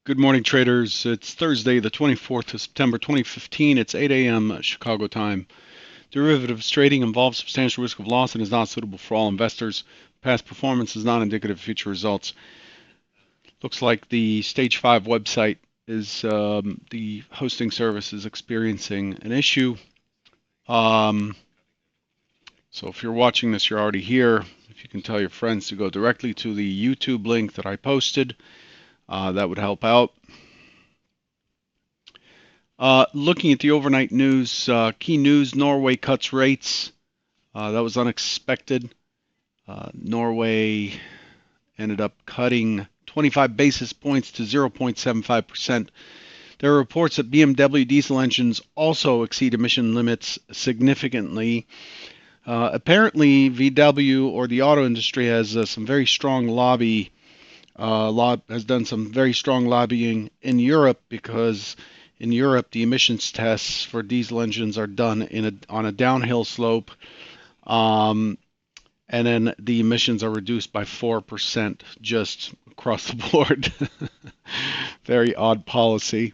Good morning, traders. It's Thursday, the 24th of September, 2015. It's 8 a.m. Chicago time. Derivatives trading involves substantial risk of loss and is not suitable for all investors. Past performance is not indicative of future results. Looks like the Stage 5 website is the hosting service is experiencing an issue. Um, so if you're watching this, you're already here. If you can tell your friends to go directly to the YouTube link that I posted, that would help out. Looking at the overnight news, key news, Norway cuts rates. That was unexpected. Norway ended up cutting 25 basis points to 0.75%. There are reports that BMW diesel engines also exceed emission limits significantly. Apparently, VW or the auto industry has some very strong has done some very strong lobbying in Europe because in Europe the emissions tests for diesel engines are done on a downhill slope, um, and then the emissions are reduced by 4% just across the board. Very odd policy.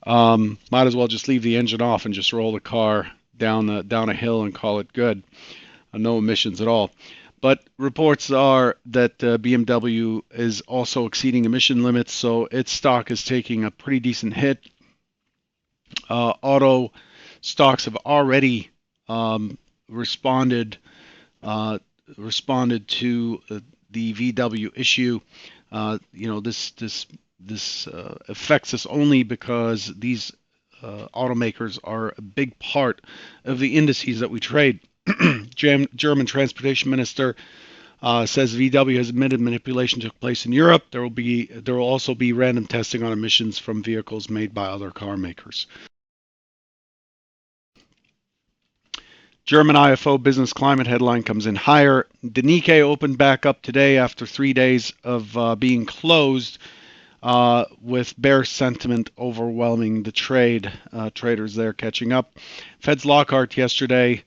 Might as well just leave the engine off and just roll the car down a hill and call it good. No emissions at all. But reports are that BMW is also exceeding emission limits, so its stock is taking a pretty decent hit. Auto stocks have already um, responded uh, responded to the VW issue. This affects us only because these automakers are a big part of the indices that we trade. German transportation minister says VW has admitted manipulation took place in Europe. There will also be random testing on emissions from vehicles made by other car makers. German IFO business climate headline comes in higher. The Nikkei opened back up today after 3 days of being closed, with bear sentiment overwhelming the trade. Traders there catching up. Fed's Lockhart yesterday,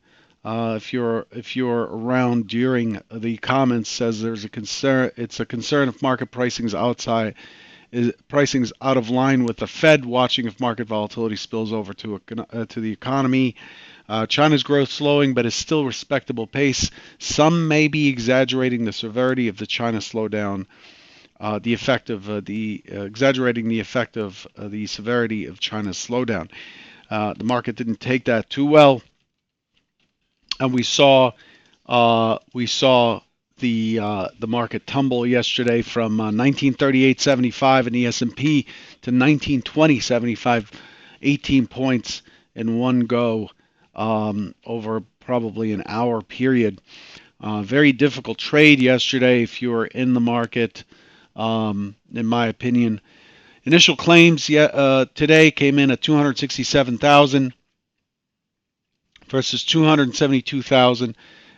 if you're around during the comments, says there's a concern. It's a concern if market pricing's out of line with the Fed, watching if market volatility spills over to the economy. China's growth slowing, but is still respectable pace. Some may be exaggerating the severity of the China slowdown, the effect of the exaggerating the effect of the severity of China's slowdown. The market didn't take that too well, and we saw the market tumble yesterday from 1938.75 in the S&P to 1920.75, 18 points in one go, over probably an hour period. Very difficult trade yesterday if you were in the market, in my opinion. Initial claims today came in at 267,000 versus 272,000,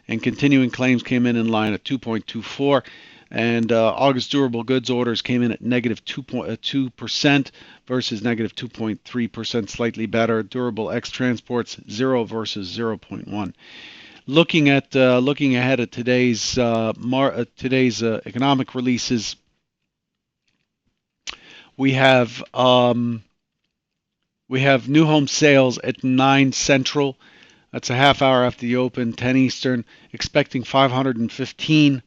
and continuing claims came in line at 2.24. And August durable goods orders came in at negative 2.2% versus negative 2.3%, slightly better. Durable X transports 0 versus 0.1. Looking ahead at today's economic releases, we have new home sales at 9 Central. That's a half hour after the open, 10 Eastern, expecting 515.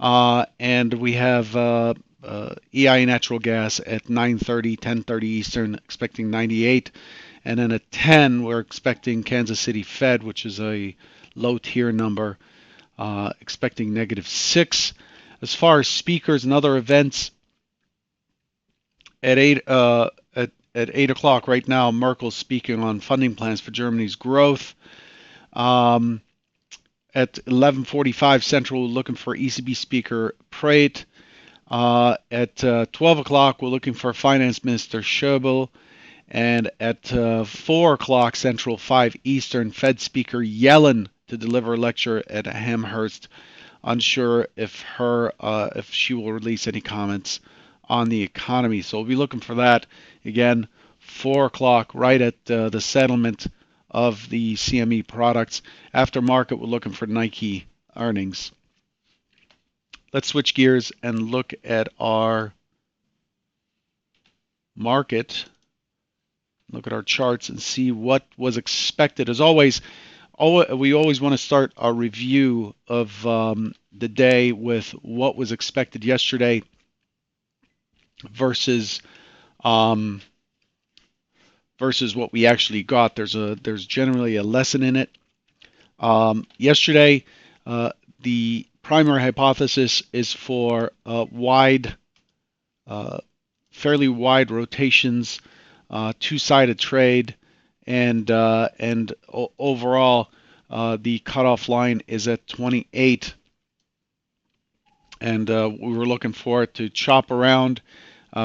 And we have EI natural gas at 9:30, 10:30 Eastern, expecting 98. And then at 10, we're expecting Kansas City Fed, which is a low tier number, expecting -6. As far as speakers and other events, at 8 o'clock right now, Merkel's speaking on funding plans for Germany's growth. Um, at 11:45 Central, we're looking for ECB Speaker Prate. At 12 o'clock, we're looking for Finance Minister Schäuble. And at 4 o'clock Central, 5 Eastern, Fed Speaker Yellen to deliver a lecture at Amherst. Unsure if she will release any comments on the economy. So we'll be looking for that again. 4 o'clock, right at the settlement of the CME products. After market, we're looking for Nike earnings. Let's switch gears and look at our market, look at our charts and see what was expected. As always, we always want to start our review of the day with what was expected yesterday versus um, versus what we actually got. There's generally a lesson in it. Yesterday, the primary hypothesis is for uh, fairly wide rotations, two-sided trade, and overall, the cutoff line is at 28, and we were looking for it to chop around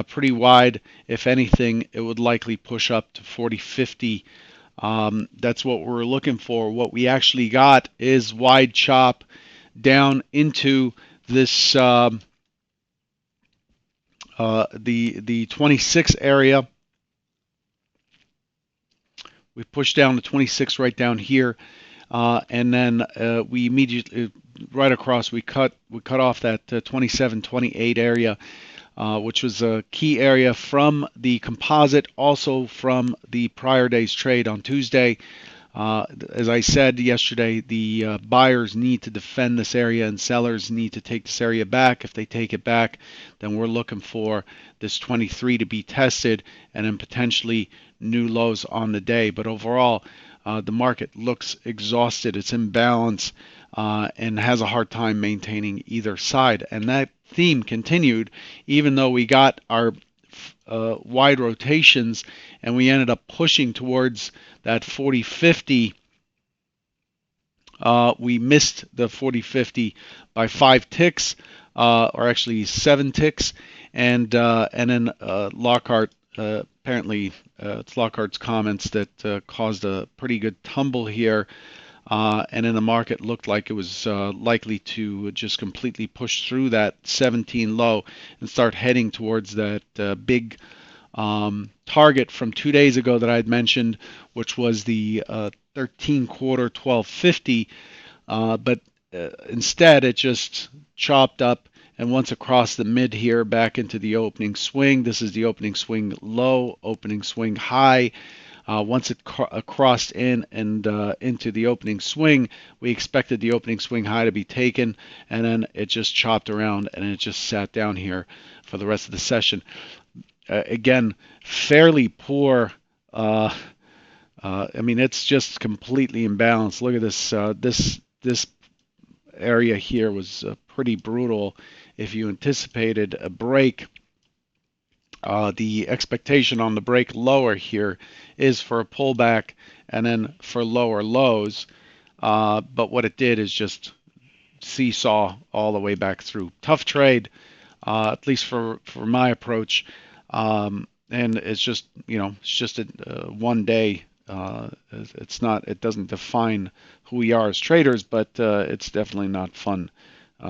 pretty wide. If anything, it would likely push up to 40.50. That's what we're looking for. What we actually got is wide chop down into this the 26 area. We pushed down to 26 right down here, and then we immediately right across we cut off that 27, 28 area, which was a key area from the composite, also from the prior day's trade on Tuesday. As I said yesterday, the buyers need to defend this area and sellers need to take this area back. If they take it back, then we're looking for this 23 to be tested and then potentially new lows on the day. But overall, the market looks exhausted. It's imbalanced and has a hard time maintaining either side. And that theme continued even though we got our wide rotations and we ended up pushing towards that 40.50. We missed the 40.50 by 5 ticks, or actually 7 ticks, and then Lockhart apparently it's Lockhart's comments that caused a pretty good tumble here. And then the market looked like it was likely to just completely push through that 17 low and start heading towards that big target from 2 days ago that I had mentioned, which was the 13 quarter 1250. But instead, it just chopped up and once across the mid here back into the opening swing. This is the opening swing low, opening swing high. Once it crossed in and into the opening swing, we expected the opening swing high to be taken, and then it just chopped around and it just sat down here for the rest of the session. Again, fairly poor. I mean, it's just completely imbalanced. Look at this. This area here was pretty brutal. If you anticipated a break, the expectation on the break lower here is for a pullback and then for lower lows. But what it did is just seesaw all the way back through. Tough trade, at least for my approach. And it's just, it's just a one day. It's not. It doesn't define who we are as traders, but it's definitely not fun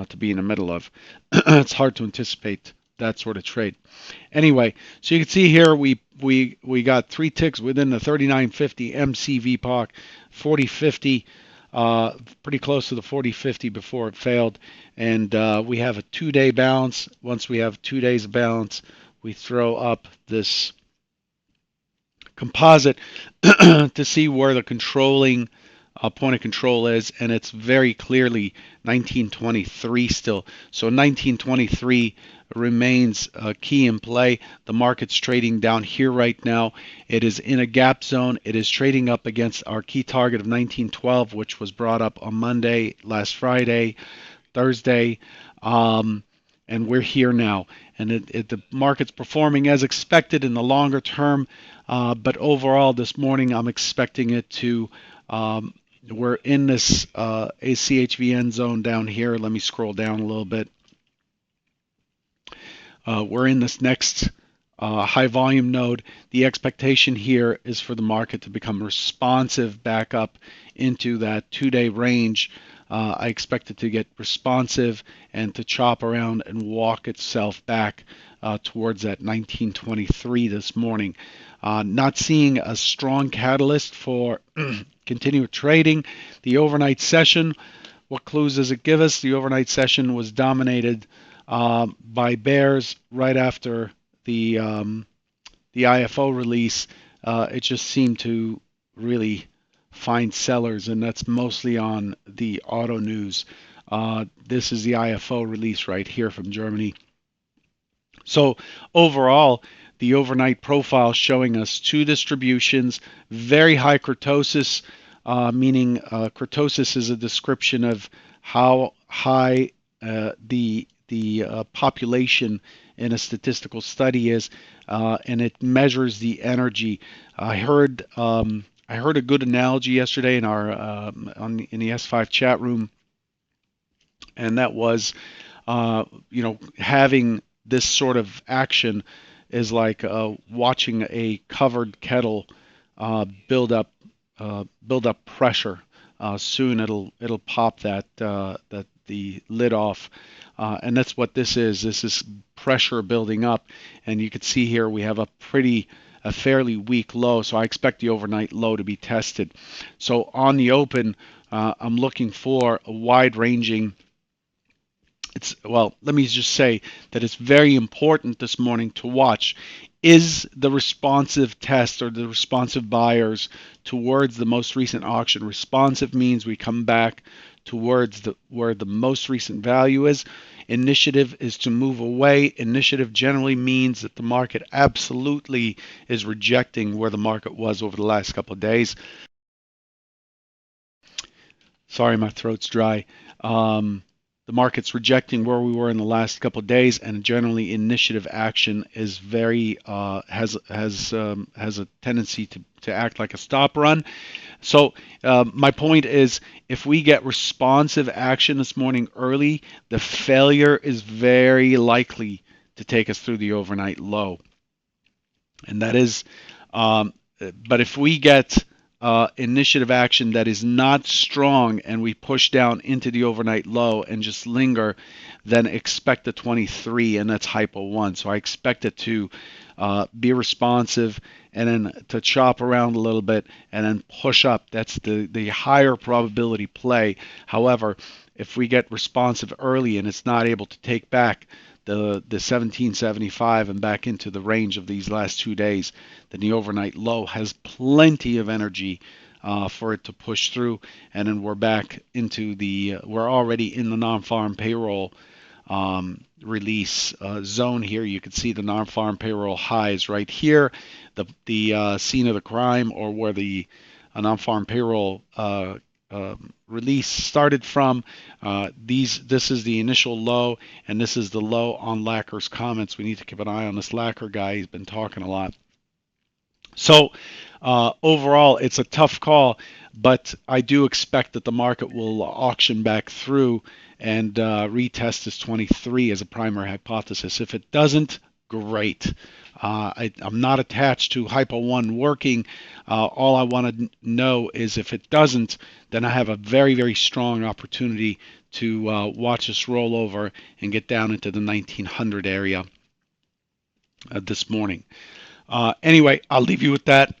to be in the middle of. It's hard to anticipate that sort of trade. Anyway, so you can see here we got 3 ticks within the 39.50 MCV POC, 40.50, pretty close to the 40.50 before it failed, and we have a 2-day balance. Once we have 2 days of balance, we throw up this composite to see where the controlling point of control is, and it's very clearly 1923 still. So 1923 remains key in play. The market's trading down here right now. It is in a gap zone. It is trading up against our key target of 1912, which was brought up on Monday, last Friday, Thursday, and we're here now. And the market's performing as expected in the longer term, but overall this morning I'm expecting it to we're in this ACHVN zone down here. Let me scroll down a little bit. We're in this next high volume node. The expectation here is for the market to become responsive back up into that 2-day range. I expect it to get responsive and to chop around and walk itself back towards that 1923 this morning. Not seeing a strong catalyst for continued trading. The overnight session, what clues does it give us? The overnight session was dominated by bears right after the the IFO release, it just seemed to really find sellers, and that's mostly on the auto news. This is the IFO release right here from Germany. So overall, the overnight profile showing us two distributions, very high kurtosis, meaning kurtosis is a description of how high the population in a statistical study is, and it measures the energy. I heard a good analogy yesterday in our in the S5 chat room, and that was having this sort of action is like watching a covered kettle build up pressure. Soon it'll pop that the lid off, and that's what this is. This is pressure building up, and you can see here we have a fairly weak low, so I expect the overnight low to be tested. So on the open, I'm looking for a wide ranging. Well, let me just say that it's very important this morning to watch is the responsive test or the responsive buyers towards the most recent auction. Responsive means we come back towards where the most recent value is. Initiative is to move away. Initiative generally means that the market absolutely is rejecting where the market was over the last couple of days. Sorry, my throat's dry. The market's rejecting where we were in the last couple of days, and generally initiative action is very has a tendency to act like a stop run. So my point is, if we get responsive action this morning early, the failure is very likely to take us through the overnight low, and that is. But if we get initiative action that is not strong and we push down into the overnight low and just linger, then expect a 23, and that's hypo 1. So I expect it to be responsive and then to chop around a little bit and then push up. That's the higher probability play. However, if we get responsive early and it's not able to take back the 1775 and back into the range of these last 2 days, then the overnight low has plenty of energy for it to push through, and then we're back into we're already in the non-farm payroll release zone here. You can see the non-farm payroll highs right here, the scene of the crime, or where the non-farm payroll release started from. This is the initial low, and this is the low on Lacker's comments. We need to keep an eye on this Lacker guy. He's been talking a lot. So overall, it's a tough call, but I do expect that the market will auction back through and retest this 23 as a primary hypothesis. If it doesn't, great. I'm not attached to Hypo 1 working. All I want to know is if it doesn't, then I have a very, very strong opportunity to watch this roll over and get down into the 1900 area this morning. Anyway, I'll leave you with that.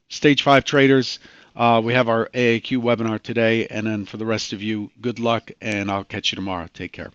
Stage 5 traders, we have our AAQ webinar today, and then for the rest of you, good luck, and I'll catch you tomorrow. Take care.